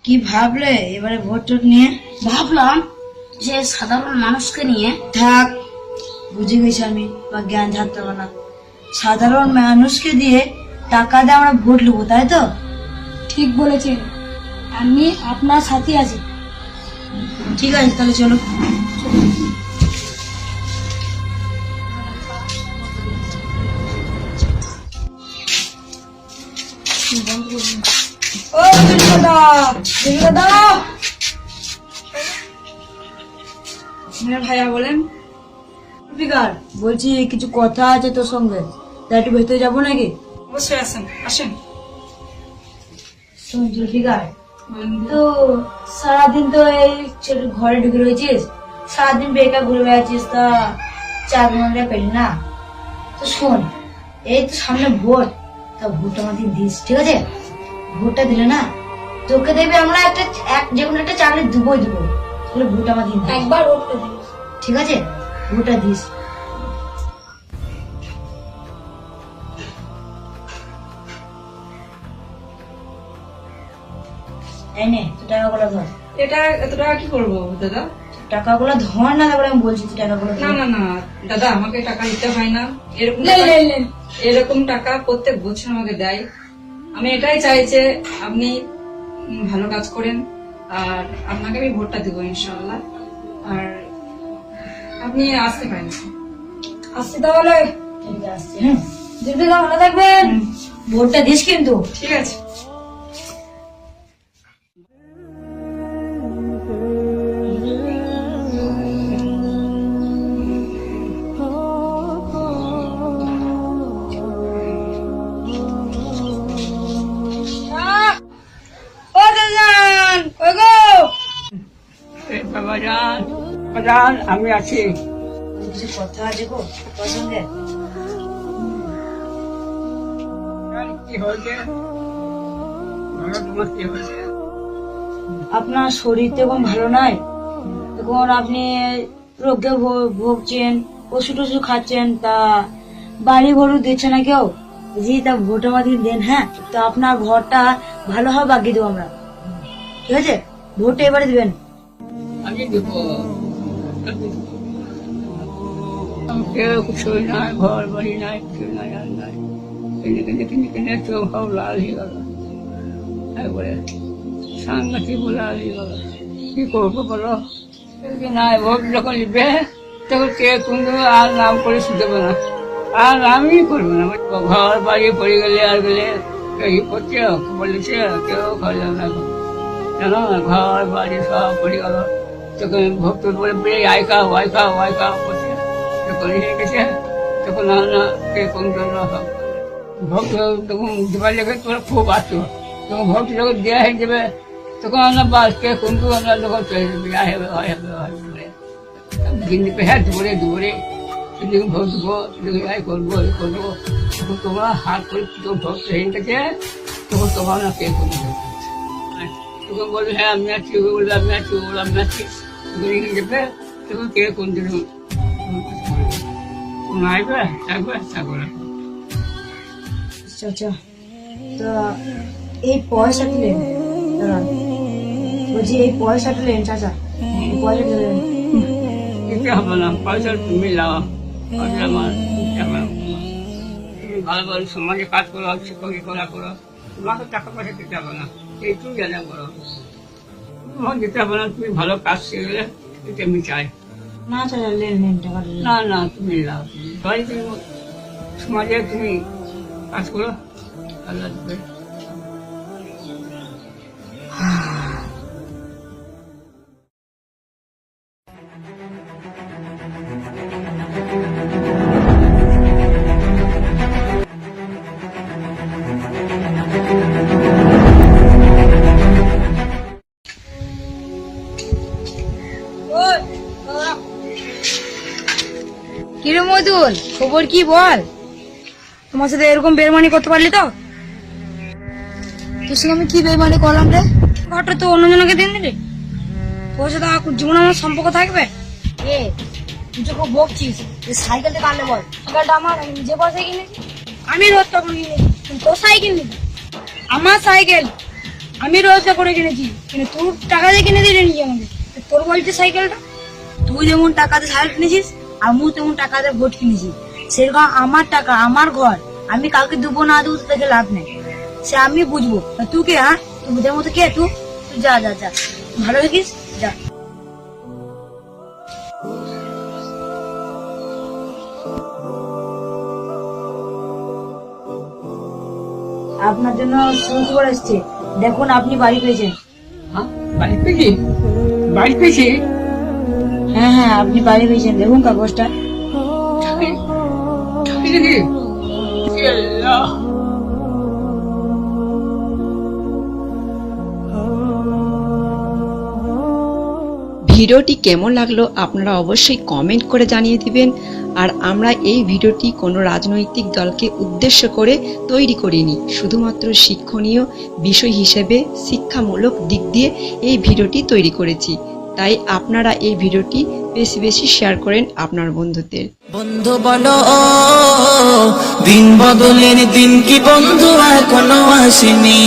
কি ভাবলে এবারে ভোট টোট নিয়ে? ভাবলাম যে সাধারণ মানুষকে নিয়ে। থাক, বুঝে গেছি আমি, বা জ্ঞান থাকতে হবে না। সাধারণ মানুষকে দিয়ে টাকা দিয়ে আমরা ভোট নেবো, তাই তো? ঠিক বলেছেন, আমি আপনার সাথে আছি। ঠিক আছে, তাহলে চলো। ও দাদা, দাদা, ভাইয়া বলেন। জুলফিকার, বলছি কিছু কথা আছে তোর সঙ্গে, তাই একটু ভেতরে যাবো নাকি? অবশ্যই আসেন, আসেন। শোন জুলফিকার, তো সারাদিন তো এই ঘরে ঢুকে রয়েছিস, সারাদিন বেকার ঘুরে বেড়াচ্ছিস, তা চাকরি মাকরি পেলি না। তো শোন, এই তো সামনে ভোট, তা ভোট আমাদের দিস, ঠিক আছে? ভোটটা দিলে না তোকে দেবে, আমরা যে কোনো একটা চাকরি দেবোই দেবো, তাহলে ভোট আমাদের দিস। একবার ভোটটা দিন, ঠিক আছে? ভোটটা দিস। এই নে, তুই টাকাগুলো ধর। এটা এত টাকা কি করবো দাদা? টাকাগুলো ধর না, তারপরে আমি বলছি তুই টাকাগুলো ধর। না না না দাদা, আমাকে টাকা দিতে হয় না। এরকম লে, লে, লে। এরকম টাকা প্রত্যেক বছর আমাকে দেয়। আমি এটাই চাই যে আপনি ভালো কাজ করেন, আর আপনাকে আমি ভোটটা দিব ইনশাআল্লাহ। আর আপনি আসতে পারেন। আসছি তাহলে। ঠিক আছে, আসছি। হ্যাঁ, জুলফিকার ভালো থাকবেন। ভোটটা দিস কিন্তু। ঠিক আছে। ও দাদান, কই গো? বাবাজান, বাবাজান, আমি আছি। কিছু কথা আছে গো তোর সঙ্গে। কি হয়েছে? বলো, তোমার কি হয়েছে? আপনার শরীর তো এখন ভালো নাই, এখন আপনি রোগে ভুগছেন, ওষুধ টষুধ খাচ্ছেন, তা বাড়ি ঘরও দিচ্ছে না কেউ। জি, তা ভোট আমাদের দেন। হ্যাঁ, তো আপনার ঘরটা ভালো হবে, বাকি দেবো আমরা, ঠিক আছে? ভোট এবারে দিবেন। আমি দেব। কেউ কিছুই নাই, ঘর বাড়ি নাই, কিছু নাই, আর নাই। কিনে চোখ সব লাল হয়ে গেল, একবারে সাংঘাতিক লাল হয়ে গেল। কি করবো বলো? নাই, ভোট যখন নিবে তখন কে কিন্তু আর নাম করে শুধবে না, আর নামই করবে না। ঘর বাড়ি পড়ে গেলে আর গেলে কেউ করছে, বলেছে, কেউ খাওয়া না, জানো না, ঘর বাড়ি সব পড়ে গেল। তখন ভক্ত বলে বেড়ে আয় খাও করছে, যখন হয়ে গেছে তখন না কে কোন জন্য ভক্ত তখন দেবার লেগে তোরা খুব আসতো, তখন ভক্ত যখন দেওয়া হয়ে যাবে তখন আমরা বাস কে কিন্তু আমরা যখন চলে যাবে, আয় হবে কিন্তু হ্যাঁ দুপুরে সেদিকে ভোট দেবো, সেদিকে আয় করবো, তখন তোমরা হাত করে ভক্ত হয়ে গেছে, তখন তোমার না কে করবে, তখন বলবে হ্যাঁ আমি আছি, বলবে আমি আছি, বলবে আমি আছি, তখন এগিয়ে যাবে, তখন কে কোন দিন আসবে, থাকবে না। আচ্ছা আচ্ছা, তো এই পয়সাটা নেন, দাঁড়ান, বলছি এই পয়সাটা নেন চাচা, এই পয়সাটা নেন। দিতে হবে না, পয়সা তুমি লাও, পয়সা আমার তুমি ভালো ভালো সমাজে কাজ করো, শিক্ষকের করো, তোমাকে টাকা পয়সা দিতে হবে না, এইটুকু জানা করো, তোমাকে দিতে হবে না। তুমি ভালো কাজ শিখলে এটা আমি চাই। না চাচা, নেন টাকাটা নেন। না তুমি লাও, তুমি সমাজে তুমি কাজ করো, আল্লাহ দেবে। কিরে মদুল, খবর কি বল? তোমার সাথে এরকম বেরমানি করতে পারলি তো? তোর সঙ্গে আমি কি বেরমানি করলাম রে? ঘরটা তো অন্যজনকে দিন দিলি, তোর সাথে জীবন আমার সম্পর্ক থাকবে? এ তুই তো খুব বকছিস, সাইকেলটা কাটলে বল। সাইকেলটা আমার, আমি নিজে পয়সা কিনেছি। আমি রোজ তখন কিনেছি, তোর সাইকেল নিবি? আমার সাইকেল আমি রোজগার করে কিনেছি, কিন্তু তোর টাকা দিয়ে কিনে দিলি নাকি আমাকে? তোর বলছে সাইকেলটা, তুই যেমন টাকাতে সাইকেল কিনেছিস, আমিও তেমন টাকাতে ভোট কিনেছি। সেরকম আমার টাকা, আমার ঘর, আমি কাউকে দেবো না দেবো তাকে লাভ নেই, সে আমি বুঝবো। তুই কে? হ্যাঁ, তুই বুঝার মতো কে? তুই তুই যা যা যা, ভালো থাকিস, যা। আপনার জন্য সুখবর এসছে, দেখুন আপনি বাড়ি পেয়েছেন। হ্যাঁ, বাড়ি পেয়েছি? বাড়ি পেয়েছি? হ্যাঁ হ্যাঁ, আপনি বাড়ি পেয়েছেন, দেখুন কাগজটা। ছাই নাকি? আল্লাহ। ভিডিওটি কেমন লাগলো আপনারা অবশ্যই কমেন্ট করে জানিয়ে দিবেন। আর আমরা এই ভিডিওটি কোনো রাজনৈতিক দলকে উদ্দেশ্য করে তৈরি করিনি, শুধুমাত্র শিক্ষণীয় বিষয় হিসেবে শিক্ষামূলক দিক দিয়ে এই ভিডিওটি তৈরি করেছি। তাই আপনারা এই ভিডিওটি বেশি বেশি শেয়ার করেন আপনার বন্ধুদের। বন্ধু বলো দিন বদলের দিন কি বন্ধু এখনো আসেনি,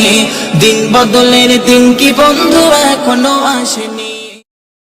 দিন বদলের দিন কি বন্ধু এখনো আসেনি।